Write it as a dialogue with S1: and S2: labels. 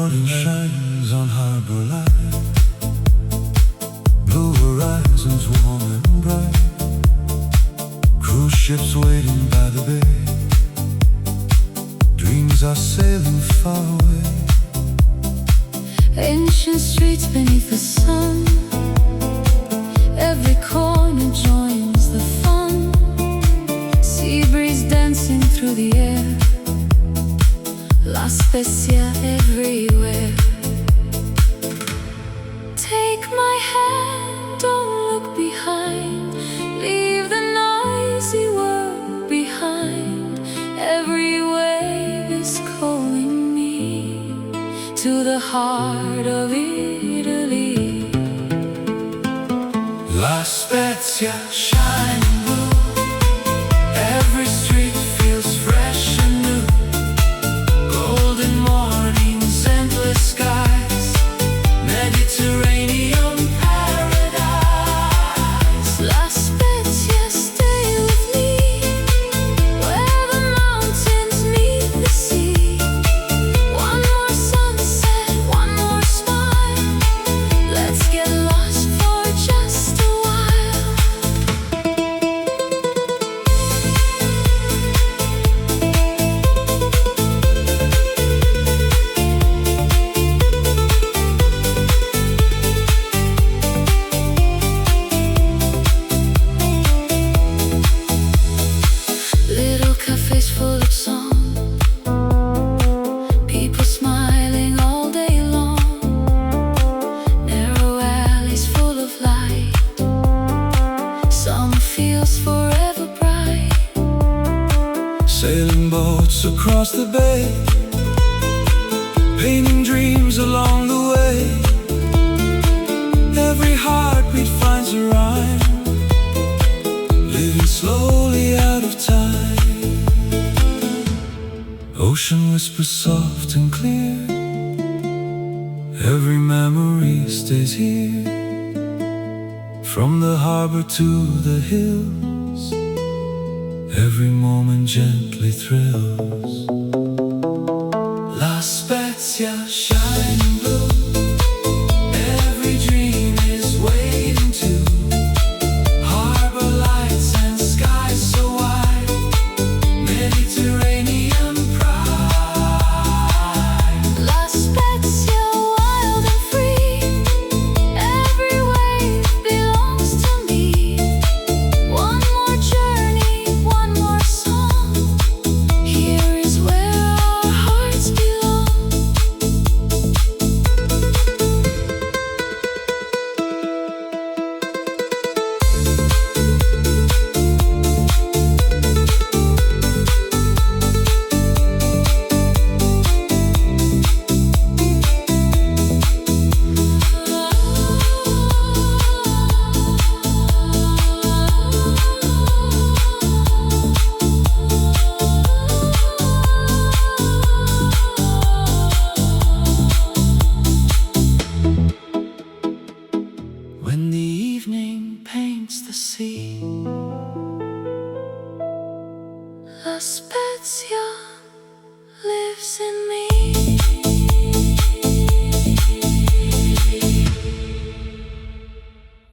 S1: morning shines on harbor light, blue horizons warm and bright, cruise ships waiting by the bay, dreams are sailing far away.
S2: Ancient streets beneath the sun, every corner joins the fun. Sea breeze dancing through the air, La Spezia everywhere. Take my hand, don't look behind, leave the noisy world behind. Every wave is calling me to the heart of Italy.
S1: La Spezia, shining blue, every street feels fresh and new. Golden mornings, endless skies, Mediterranean paradise.
S2: La Spezia, stay with me, where the mountains meet the sea. One more sunset, one more smile, let's get lost for just a while. Little cafes full of song, people smiling all day long. Narrow alleys full of light, summer feels forever bright.
S1: Sailing boats across the bay, painting dreams along the way. Every heartbeat finds a rhyme, living slowly out of time. Ocean whispers soft and clear, every memory stays here. From the harbor to the hills, every moment gently thrills. La Spezia, shining blue, every dream is waiting too. Harbor lights and skies so wide, Mediterranean pride.
S2: La Spezia, wild and free, every wave belongs to me. One more journey, one more song, here is where our hearts belong.
S1: When the evening paints the sea,
S2: La Spezia lives in